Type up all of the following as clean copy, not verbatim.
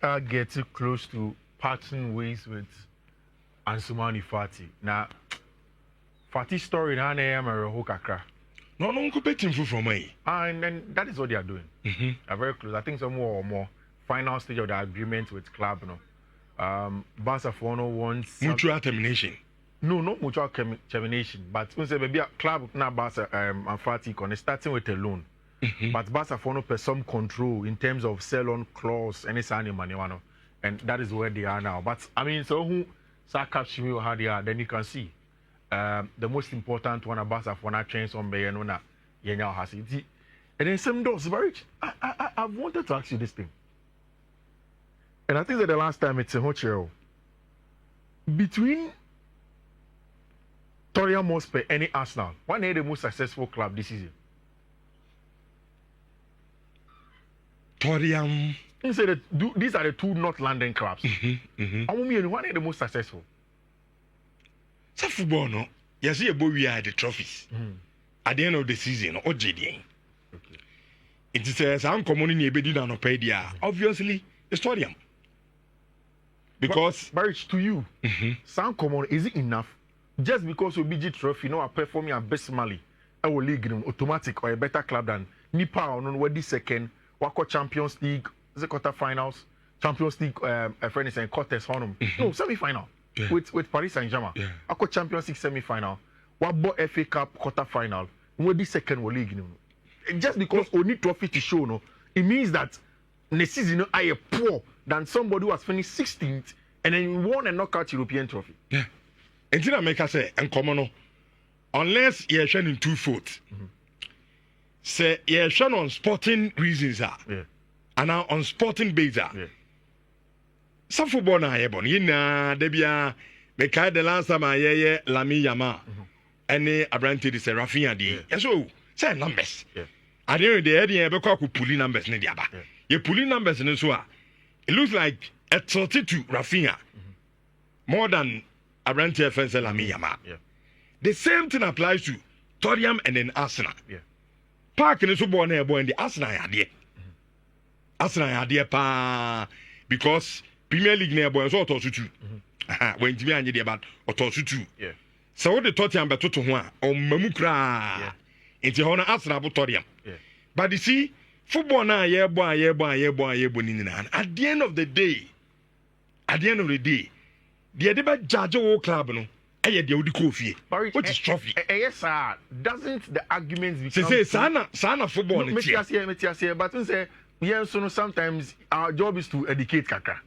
getting close to parting ways with Ansumani Fati. Now, Fati's story now I am a kakra. No, competing from me. And then that is what they are doing. Are very close. I think some more or more final stage of the agreement with club. Barca for no wants mutual termination. No, not mutual termination. But when say maybe a club now Barca and Fati con starting with a loan. But Barca for no some control in terms of sell-on clause any signing money, and that is where they are now. But I mean, so who capture you how they are, then you can see the most important one about Barca for now change on Bayernona, Yamal has it. And then some doors, very. I've wanted to ask you this thing, and I think that the last time it's a hotel between Tottenham Hotspur and Arsenal. One is the most successful club this season. Tottenham. These are the two North London clubs. One is the most successful. So football, no. You see, we are the trophies at the end of the season. Or JD. Okay. It says I'm coming in a obviously, the stadium. Because but to you, sound common is it enough? Just because you BG trophy, you know, are performing abysmally, I will league automatic or a better club than Nipa on what this second. Wako Champions League, the quarterfinals, Champions League, friend is saying quarters, no semi-final with Paris Saint-Germain. Wako Champions League semi-final, Wabo FA Cup quarterfinal, what this second will league. Just because only trophy to show, no, it means that the season I are poor than somebody who has finished 16th and then won a knockout European trophy. Yeah, and then I make us say, and common, unless you're shining 2 foot. Say you're shown on sporting reasons and now on sporting basis. Some football na yebon yina debia make the last time I Lami Yamal and Abrante is a Rafinha di. So say numbers. At the end of the day, you have pulling numbers in the aba. You pulling numbers in the soa. It looks like a 32 Rafinha more than Abrante and Lami Yamal. The same thing applies to Tottenham and then Arsenal. Park in the football near boy in the Arsenal idea. Arsenal idea pa because Premier League near boy is all to two. When Jimmy and about or to two. So the Tottenham but to one or Mamukra into honor Arsenal Tottenham. But you see, football now boy. And at the end of the day, the Adeba Jajo club no. What is trophy? Yes, sir. Doesn't the arguments become... Say, sana football. But say, yes, so sometimes our job is to educate Kaka.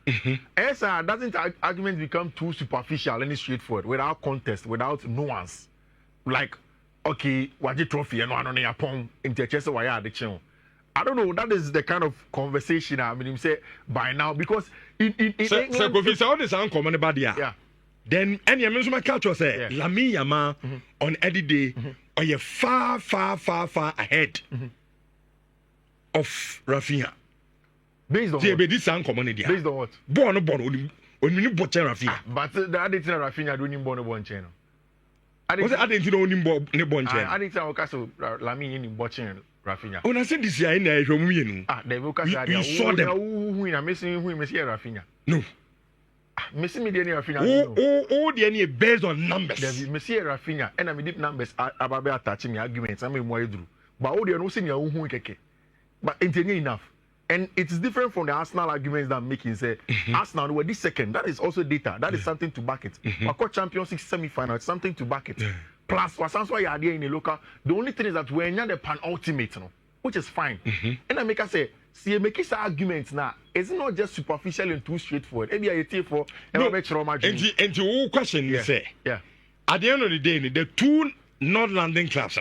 Yes, sir. Doesn't arguments become too superficial and straightforward, without contest, without nuance? Like, okay, what the trophy and one on your pong in the chest of the channel. I don't know. That is the kind of conversation I mean, say by now because in England, all this uncommon about then any amusement culture say Lami Yamal on any day or you far ahead of Rafinha. Based on this community. Based on what? Born when you bought Rafinha. But the addition of Rafinha doing born channel. I didn't know him born channel. I didn't know Castle Lami in watching Rafinha. When I said this year in there, they will saw them who are missing who is here Rafinha. No. Messi me dey Rafinha. Oh, the any based on numbers. Messi Rafinha and I'm deep numbers about attaching me arguments. I mean more through. But all they no seen your who keke. But it's enough. And it's different from the Arsenal arguments that making say Arsenal were this second. That is also data. That is something to back it. Wako Champions League semi-final, it's something to back it. Plus, what sounds why you are there in the local. The only thing is that we're not the pan-ultimate, which is fine. And I make us say, see, make his arguments now. It's not just superficial and too straightforward. Maybe I tell for and the whole question you say, at the end of the day, the two North London clubs,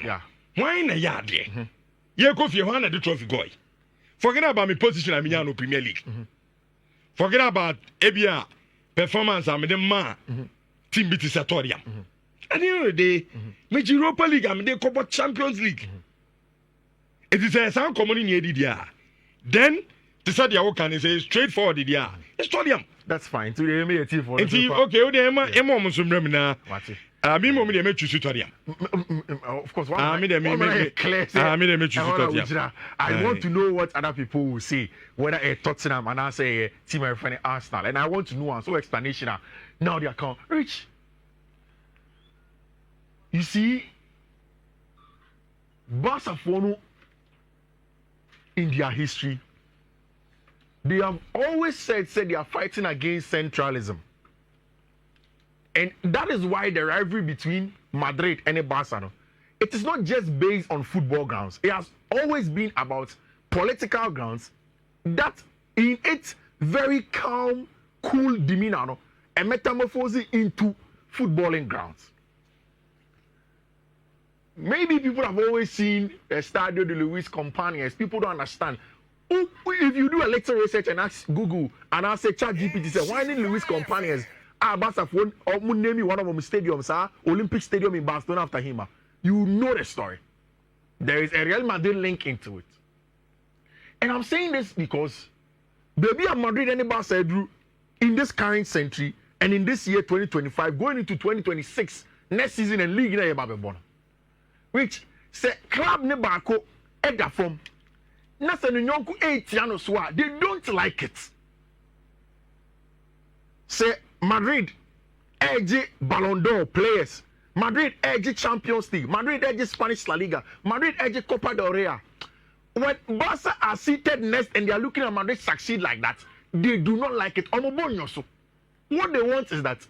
why in a yard there? You go for your hand at the trophy guy. Forget about my position at Miano Premier League. Forget about ABA performance. I'm the man. Team beat Satorium. At the end of the day, Major Europa League, I'm the Copa Champions League. It is a sound common in the then to say the can is straightforward. It's stadium. That's fine. To the MA for okay, Emma Musumremina. Me mom dey make choose Tottenham. Of course, I want to know what other people will say, whether a Tottenham and I say team of friend Arsenal, and I want to know and so explanation. Now they are come Rich. You see, Barcelona in their history, they have always said they are fighting against centralism. And that is why the rivalry between Madrid and Barcelona, it is not just based on football grounds. It has always been about political grounds that in its very calm, cool demeanor, a metamorphosing into footballing grounds. Maybe people have always seen Estadio de Luis Companys. People don't understand. If you do a little research and ask Google and ask ChatGPT, say, why did Luis Companys Barcelona or name one of them stadiums, Olympic Stadium in Barcelona after him? You know the story. There is a Real Madrid link into it. And I'm saying this because baby and Madrid and Barcelona in this current century and in this year 2025, going into 2026, next season and league in Babylon. Which say club ne bako eda form. Na se nyonku 8 ano so they don't like it. Say Madrid edge Ballon d'Or players. Madrid edge Champions League. Madrid edge Spanish La Liga. Madrid edge Copa del Rey. When Barca are seated next and they are looking at Madrid succeed like that, they do not like it. What they want is that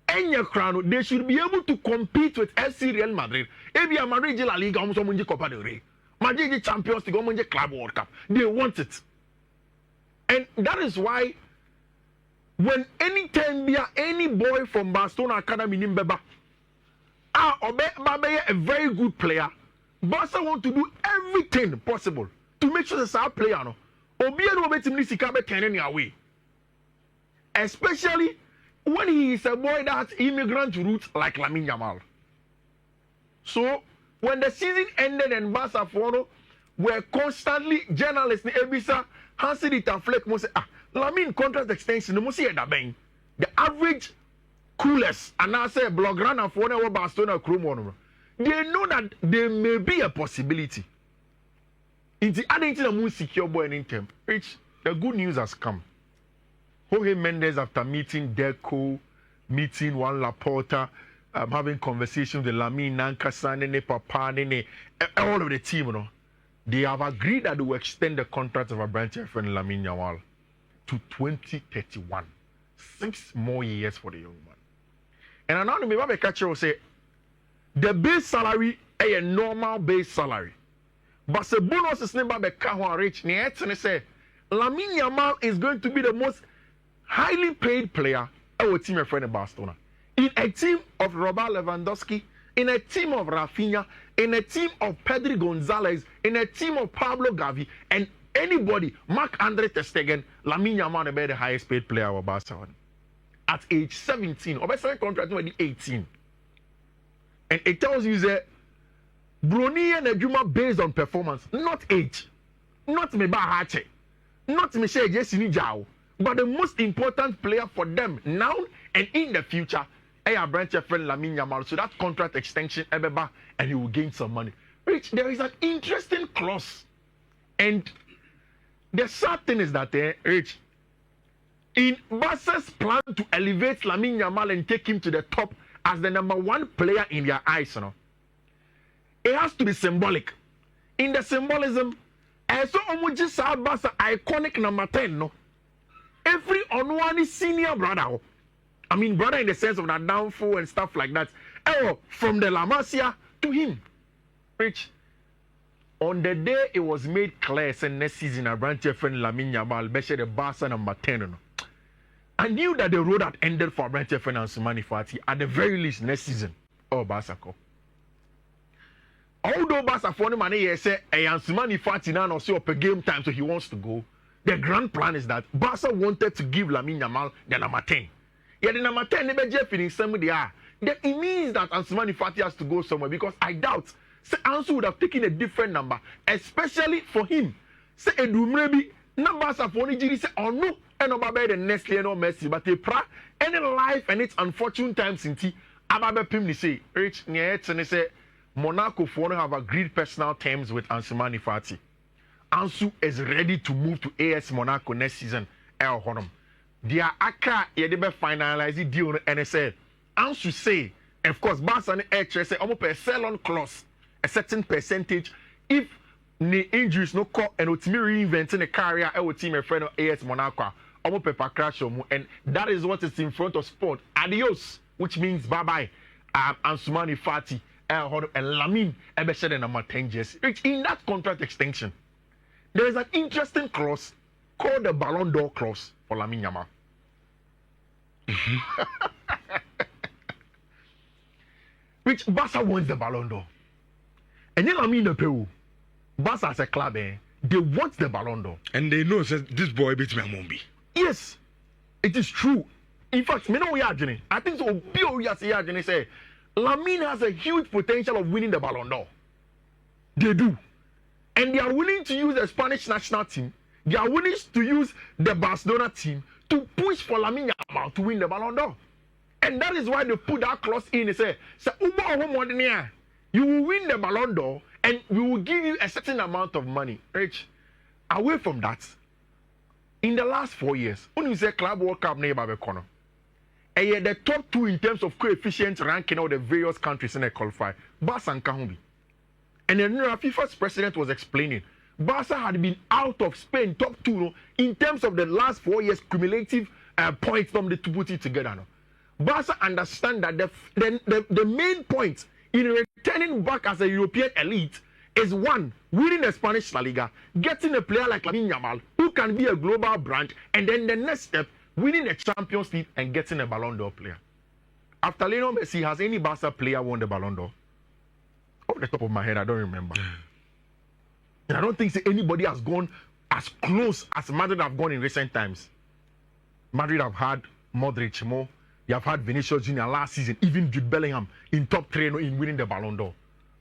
they should be able to compete with FC Real Madrid. If Madrid La Liga, almost Copa del Rey. Madrid Champions League, almost Club World Cup. They want it. And that is why when any boy from Barcelona Academy in Beba, a very good player, Barca want to do everything possible to make sure that our player no away. Especially when he is a boy that has immigrant roots like Lamine Yamal. So when the season ended and Barca were constantly journalists in Ebisa, Hansi Fleck must say, Lamine contract extension, the average coolest and I say blog runner for Barcelona Chrome. They know that there may be a possibility. In the adding to the most secure boy in term, which the good news has come. Jorge Mendes, after meeting Deco, meeting Juan Laporta, having conversations with Lamine, Nankasa, Nene, Papa, Nene, all of the team, you know, they have agreed that they will extend the contract of a branch friend Lamine Yamal to 2031. 6 more years for the young man. And I know the catcher will say, the base salary is a normal base salary. But the bonus is never become rich. And say, Lamine Yamal is going to be the most highly paid player our team of friend in Barcelona. In a team of Robert Lewandowski, in a team of Rafinha, in a team of Pedri Gonzalez, in a team of Pablo Gavi, and anybody, Marc-Andre ter Stegen, Lamine Yamal will be the highest paid player of Barcelona. At age 17, or by second contract when 18. And it tells you that Bruni and Ejuma based on performance, not age, not Meba Hache, not Michelle Jessini Jao, but the most important player for them now and in the future, a branch friend Lamine Yamal. So that contract extension, Ebeba, and he will gain some money. Rich, there is an interesting clause. And the sad thing is that, Rich, in Barca's plan to elevate Lamine Yamal and take him to the top as the number 1 player in their eyes, you know, it has to be symbolic. In the symbolism, so Barca iconic number 10, no? Every Onwani senior brother, I mean brother in the sense of that downfall and stuff like that, from the La Masia to him. Rich, on the day it was made clear, say next season a branch friend Lamine Yamal, especially the Barca number 10, no? I knew that the road had ended for Branch FN and Sumani Fati at the very least next season. Oh, Barca. Although Barca for the money, say, and Sumani Fati now also per game time, so he wants to go. The grand plan is that Barca wanted to give Lamine Yamal the number 10. Yeah, the number 10 never Jeff in somebody are. Then it means that Ansumani Fati has to go somewhere because I doubt say Ansu would have taken a different number, especially for him. Say Edu maybe numbers of only Jiri say or no. And about the next year no Messi, but they any life and its unfortunate times in tea. Ababe Pim ni say, Rich Niet say Monaco for have agreed personal terms with Ansu Fati. Ansu is ready to move to AS Monaco next season. El Honum. Their Accra yedebe finalize the deal and say Ansu say, of course, Barca and HS say almost a sell-on clause, a certain percentage if the injuries no call and ultimately reinventing a career our team a friend of AS Monaco. Almost paper crash and that is what is in front of sport. Adios, which means bye bye. Ansumani Fati and Lamine Ebeshed and 10 years. In that contract extension, there is an interesting clause called the Ballon d'Or clause for Lamine Yamal. Which Barca wants the Ballon d'Or. And then Lamine the Peru. Barca as a club, they want the Ballon d'Or. And they know says this boy beats me Mumbi. Yes, it is true. In fact, I think so. Say Lamine has a huge potential of winning the Ballon d'Or. They do, and they are willing to use the Spanish national team. They are willing to use the Barcelona team to push for Lamine Yamal to win the Ballon d'Or, and that is why they put that clause in. They say, you will win the Ballon d'Or, and we will give you a certain amount of money. Rich, away from that. In the last 4 years, when you say Club World Cup neighbor Bekono, and the top two in terms of coefficient ranking of the various countries in the qualify, Barca and Kahumbi. And then FIFA's president was explaining, Barca had been out of Spain top two in terms of the last 4 years cumulative points from the to put it together. Barca understand that the main point in returning back as a European elite is one, winning the Spanish La Liga, getting a player like Lamine Yamal, who can be a global brand, and then the next step, winning a Champions League and getting a Ballon d'Or player. After Lionel Messi, has any Barca player won the Ballon d'Or? Off the top of my head, I don't remember. And I don't think anybody has gone as close as Madrid have gone in recent times. Madrid have had Modric more. You have had Vinicius Jr. last season, even Jude Bellingham in top 3 in winning the Ballon d'Or.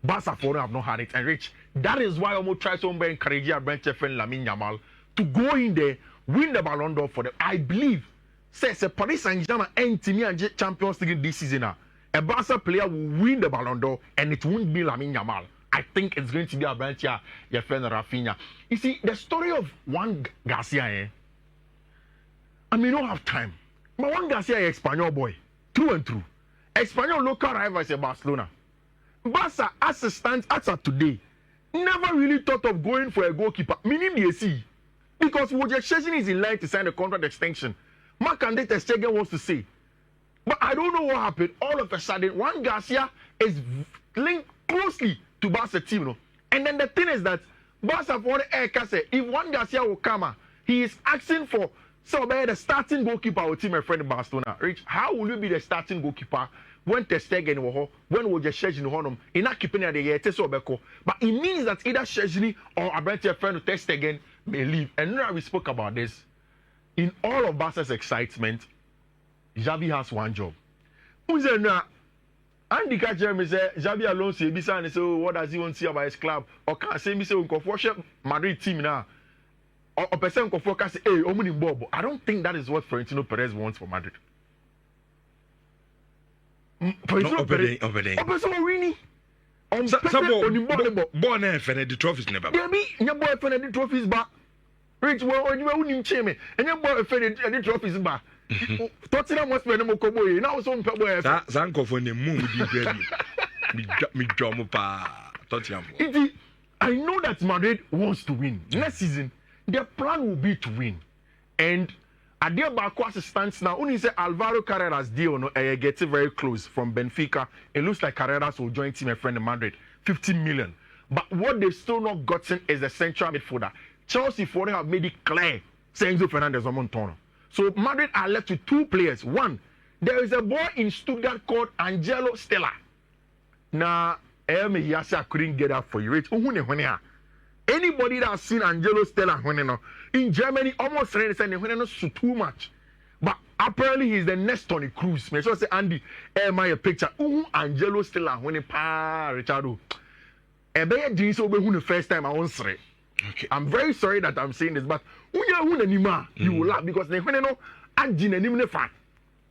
Barca for have not had it, and Rich, that is why Omo tries to encourage Brent friend Lamine Yamal to go in there, win the Ballon d'Or for them. I believe, says a Paris Saint-Germain and Champions League this season, a Barca player will win the Ballon d'Or, and it won't be Lamine Yamal. I think it's going to be a Brent your friend Rafinha. You see, the story of Juan Garcia, I may not have time, but Juan Garcia is Espanyol boy, through and through. Espanyol local rival is Barcelona. Barca, as it stands as of today, never really thought of going for a goalkeeper, meaning the AC, because Roger Chesney is in line to sign a contract extension. Marc-André ter Stegen wants to say, but I don't know what happened. All of a sudden, Juan Garcia is linked closely to Barca team, and then the thing is that Barca for the air say if Juan Garcia will come, he is asking for the starting goalkeeper of team, my friend Barcelona. Rich, how will you be the starting goalkeeper? When Ter Stegen when we just Chesney honum in that keeping at the year but it means that either Chesney or a brand friend Ter Stegen may leave. And now we spoke about this. In all of Barca's excitement, Xavi has one job. Who's there now? Andy Jeremy said Xavi alone say Bisa and say what does he want to see about his club? Or can say me say unconfortunate Madrid team now. Or person focus say hey Omuni Bobo. I don't think that is what Florentino Perez wants for Madrid. Not Obede. Winnie. On born and the trophies never. There be your boy the trophies back. Rich, well, you wouldn't shame me. And your boy the trophies back. Tottenham must be no more boy. Now some boy. Zanko for the moon me Tottenham. I know that Madrid wants to win. Next season, their plan will be to win. And Adia Bakwas stands now. Only say Alvaro Carreras deal getting very close from Benfica. It looks like Carreras will join team a friend in Madrid. 50 million. But what they've still not gotten is the central midfielder. Chelsea for them have made it clear. Enzo Fernandez or Montano. So Madrid are left with two players. One, there is a boy in Stuttgart called Angelo Stella. Now, I couldn't get that for you. Anybody that has seen Angelo Stella in Germany almost saying too much. But apparently he's the next Tony Cruz. Me so say Andy, my picture. Angelo Stella when Richardo. The first time I won't say. Okay. I'm very sorry that I'm saying this, but you will laugh because they fan.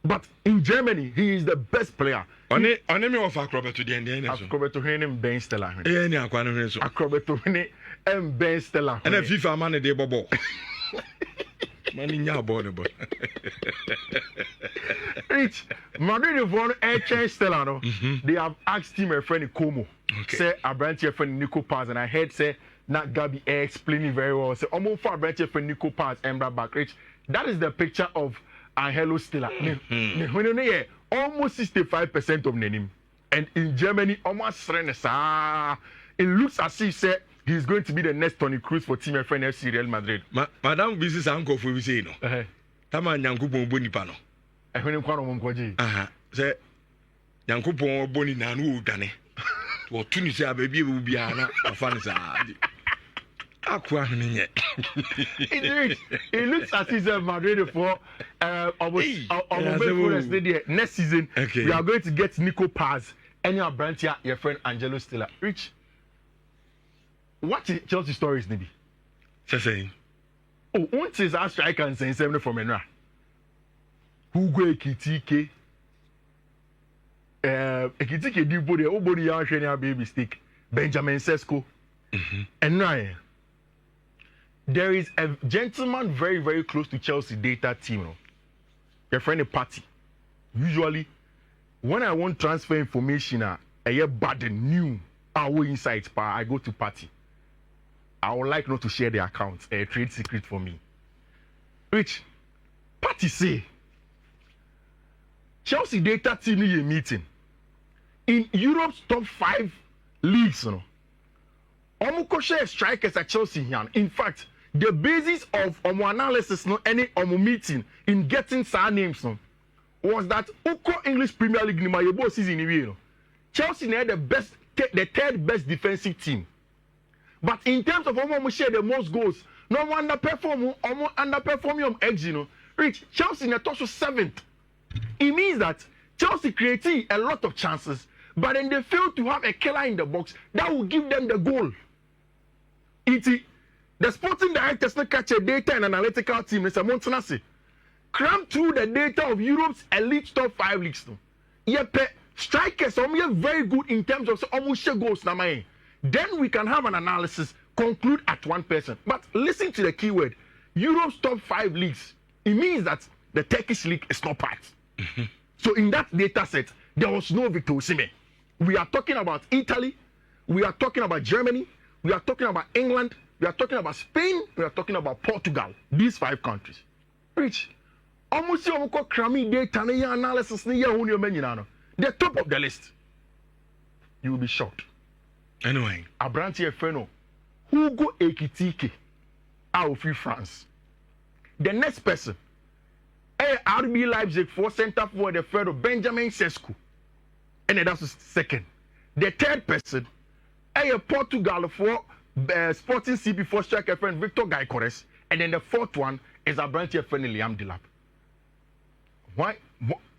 But in Germany, he is the best player. On me of acrobat to the end. Acrobat to him Ben Stella. Any acquaintance. Acrobat to him and Ben Stella. And a FIFA man a day bobo. Man in your body, but Rich, Madrid won a Stella. No, they have asked him a friend Como. Say a branch your friend Nico Paz, and I heard say not Gabi explaining very well. Say almost for a branch your friend Nico Paz and back. Rich, that is the picture of Angelo Stella. Almost 65% of Nenim. And in Germany, almost it looks as if say he's going to be the next Toni Kroos for Team friend FC Real Madrid. Madam business uncle for we say no. Tama Nyankopon boni pa no. Ehwe ne kwa no mkwaji. Say Nyankopon boni na no dwane. Wo tuni say ababi e bu bia na afa ne sa. It looks as if Madrid for next season we are going to get Nico Paz and your branch here, your friend Angelo Stella. Rich, what is Chelsea stories, Nibi? Saying, oh, what is our striker and saying 7 from Enra? Hugo Ekitike. Ekitike di body, obody ya training baby stick. Benjamin Sesko. And now, there is a gentleman very, very close to Chelsea data team. Your friend a party. Usually, when I want transfer information, I hear bad and new our insights, I go to party. I would like not to share the account, a trade secret for me. Which party say Chelsea data team is a meeting in Europe's top 5 leagues. Omo share strikers at Chelsea here. In fact, the basis of Omo analysis, no any Omo meeting in getting star names was that Uko English Premier League in my season in Chelsea had the third best defensive team. But in terms of Omo share the most goals, no one underperform edge, Rich Chelsea in the top 7th. It means that Chelsea creating a lot of chances, but then they fail to have a killer in the box that will give them the goal. The sporting directors not catch a data and analytical team. Mr. Montanasi cram through the data of Europe's elite top 5 leagues. Strikers are very good in terms of almost goals. Then we can have an analysis, conclude at one person. But listen to the keyword: Europe's top 5 leagues. It means that the Turkish league is not part. So in that data set, there was no Victor Osimhen. We are talking about Italy. We are talking about Germany. We are talking about England. We are talking about Spain. We are talking about Portugal. These 5 countries. Rich, almost crummy data analysis. The top of the list. You will be shocked. Anyway, Abranti Efreno, Hugo Ekitike, out of France. The next person, RB Leipzig for center for the Fredo Benjamin Sesko, and that's the second. The third person, Portugal for Sporting CP for striker friend Victor Gyökeres, and then the fourth one is Abranti Efreno Liam Delap. Why?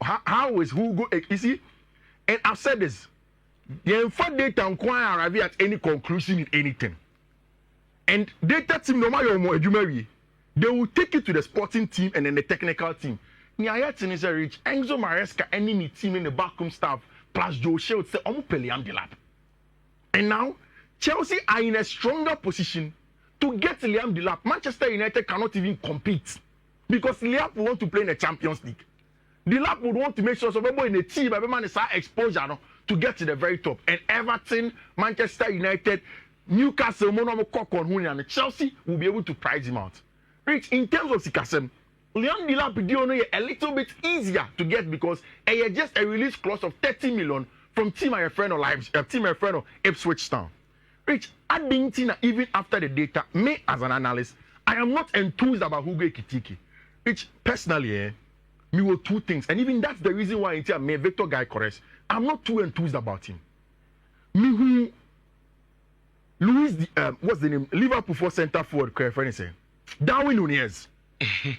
How is Hugo? You see, and I've said this. The info data can't arrive at any conclusion in anything. And data team, no matter what they will take it to the sporting team and then the technical team. Niayat is a rich Enzo Maresca, enemy team in the backroom staff, plus Joe Shields say Liam Delap. And now Chelsea are in a stronger position to get Liam Delap. Manchester United cannot even compete because Liam want to play in the Champions League. Delap would want to make sure everybody in the team, everyone is exposure to get to the very top. And Everton, Manchester United, Newcastle, and Chelsea will be able to price him out. Rich, in terms of Sikasem, Liam Delap is a little bit easier to get because just a release clause of 30 million from Team Friend Ipswich Town. Rich, adding Tina even after the data, me as an analyst, I am not enthused about Hugo Ekitike. Rich, personally, me were 2 things, and even that's the reason why I me Victor Gyökeres, I'm not too enthused about him. Me who what's the name? Liverpool for center forward, Darwin Nunez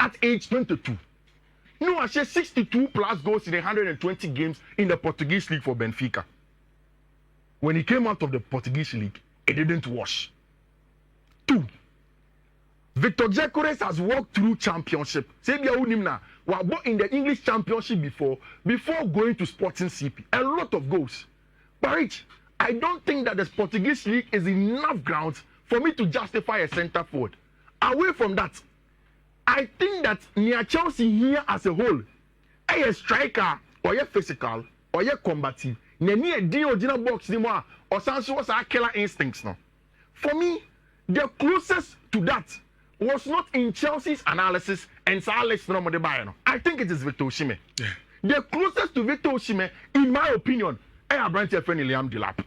at age 22. No, I share 62 plus goals in 120 games in the Portuguese league for Benfica. When he came out of the Portuguese league, it didn't wash. 2. Victor Gyökeres has walked through championship. were born in the English Championship before going to Sporting CP. A lot of goals. But Rich, I don't think that the Portuguese league is enough grounds for me to justify a centre forward. Away from that, I think that near Chelsea here as a whole, a striker or a physical or a combative, near the original box anymore, or some was our killer instincts. No, for me, the closest to that was not in Chelsea's analysis and Alex Bayern. I think it is Victor Osimhen. Yeah. The closest to Victor Osimhen, in my opinion, is Abrante Liam Delap.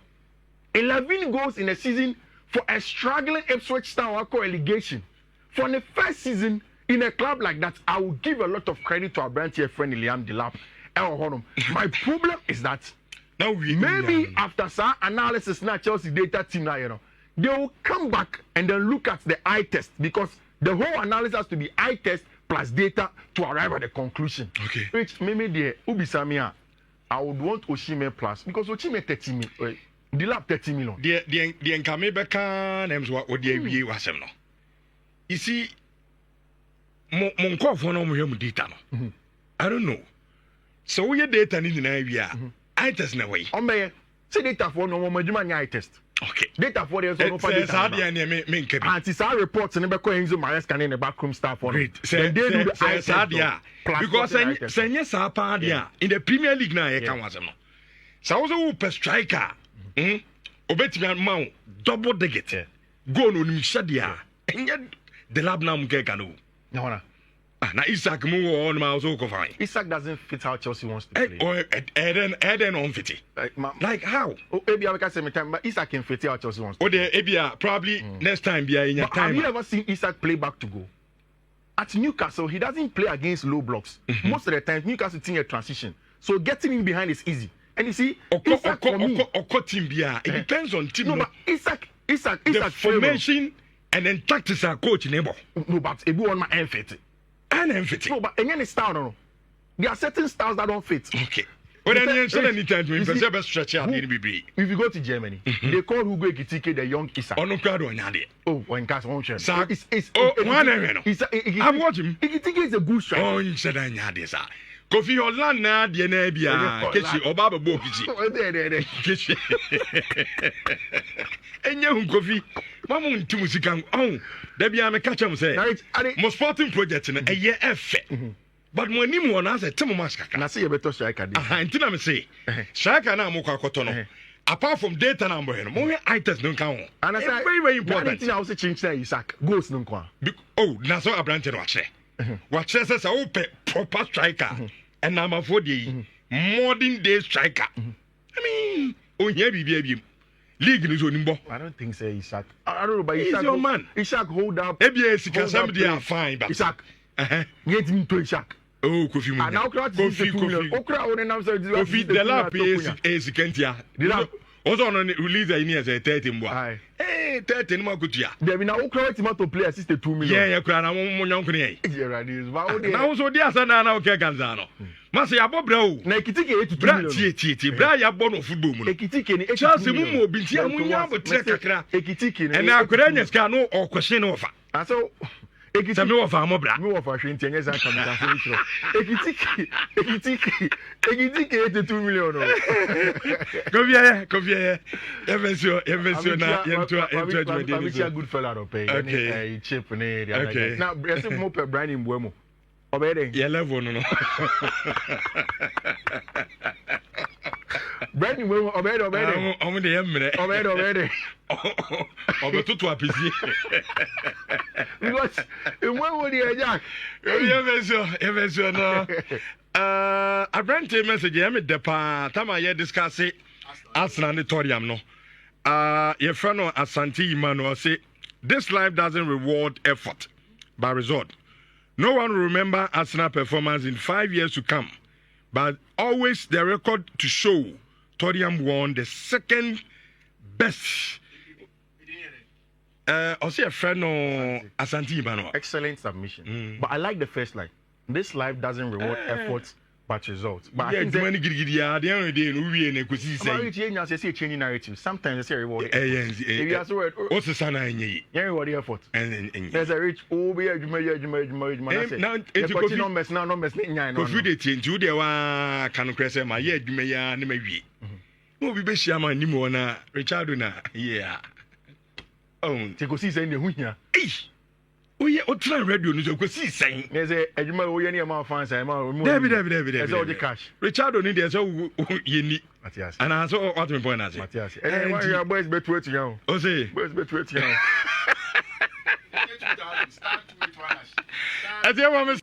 11 goals in a season for a struggling Ipswich Town relegation. For the first season in a club like that, I will give a lot of credit to Abrante Liam Delap. My problem is that now maybe after some analysis, now Chelsea data team now, they will come back and then look at the eye test, because the whole analysis has to be eye test plus data to arrive at the conclusion. Okay. Which maybe the Ubisamia, I would want Osimhen plus, because Osimhen 30 million, Delap 30 million. The Nkame Beka names what the was no. You see, Monko for no data. I don't know. So your data need an idea. Eye test na way. Say data for no more eye test. Okay. Data for the no for data. Anti-SAR reports and Beko Enzo Maresca in the backroom staff for it. Then they do the eye test. Because Senya Sapadia in the Premier League now, can was no. So also per striker. Obetian Mount double digit. Go no Shadia. And yet the lab now Mukano. No. Now Isaac move on my also fine. Isaac doesn't fit how Chelsea wants to play. Or Eden on fitty. Like how? Oh, maybe I can say my time, but Isaac can fit how Chelsea wants to play. Oh, Ebia probably next time be in your time. Have you ever seen Isaac play back to goal? At Newcastle, he doesn't play against low blocks. Most of the time, Newcastle team a transition. So getting him behind is easy. And you see, Isaac for me, it depends on team. No, but Isaac the formation and then tactics are coach neighbor. No, but if you want my end fit. No, but any style, no. There are certain styles that don't fit. Okay. Well, then you said anytime to him, stretch out in BB. If you go to Germany, they call Hugo Ekitike the young Isaac. Oh, no, crowd on Yadi. Oh, when Cass won't share. I'm watching. Ekitike is a good striker. Oh, you said Yadi, sir. Kofi Olana, the Nebia, Kishi, Obaba Bokichi. And you, Kofi, Mamma to Musikan. Oh, there be a catch him say. Most sporting project in a year F. But when you want to say, Timomaska, and I see a better striker. And Tinam say, Striker now, Moka Cotono. Apart from data number, more items don't count. And I say, very important. I also change that Isaac. Goes no qua. Oh, Naso Abranton watch. What says as a proper striker and number 40 modern day striker. I mean, oh, yeah, baby. League is on. I don't think so, Isaac. I don't know, but Isaac, he's your man. Isaac, hold up. ABS, somebody are fine, but Isaac, get him to Isaac. Oh, Kofi. And now, Kofi, the lap is Kentia. Also, on release the years at 13. Hey, 13 more good year. There be now Okra to play assisted 2 million. Yeah, I won't young. Now, so dear son, now Ganzano. Must say, Bob Brow. Nakitiki to Brati, Braya Bono football. Ekitiki, Chelsea Mumo, Bintia, Ekitiki, and now Koreans can know or question offer. And so, Ekitiki of our mobile. No of our Shin Tengas and Ekitiki 82 million. Come here. A good fellow pay. Okay. Chip and okay. Now, Brazil more per brand in Buemo. Obey. Yeah, level no. Brand new Buemo, obey. I'm the eminent. Obey. Over to a PC. Because in one way, Jack. Ever no. A brand message, I'm at the time I discuss it. Arsenal Nitorium no. Your friend Asante Emmanuel say this life doesn't reward effort by result. No one will remember Arsenal performance in 5 years to come, but always the record to show Torium won the second best. I'll say a friend Asante Emmanuel. Excellent submission. But I like the first line. This life doesn't reward efforts but results. But yeah, I think the money gidi at the end of the day, we and Kusi say changing narrative. Sometimes they say reward. If you are so what's the son I need? Yeah, reward effort. And there's a rich be a now it's coffee numbers now numbers. Coffee they change you there can crash my yeah, you may never be. No, we be share my name na Richard na yeah. Oh, take go see saying the hunya. Oh yeah, o try radio no go see saying. There's a adwuma wo any amount fans I ma. David. That's all the cash. Richard need there so you need. Matias. And I saw what me point as. Matias. And your boys bet to it now. O say. Boys bet to it now. As you want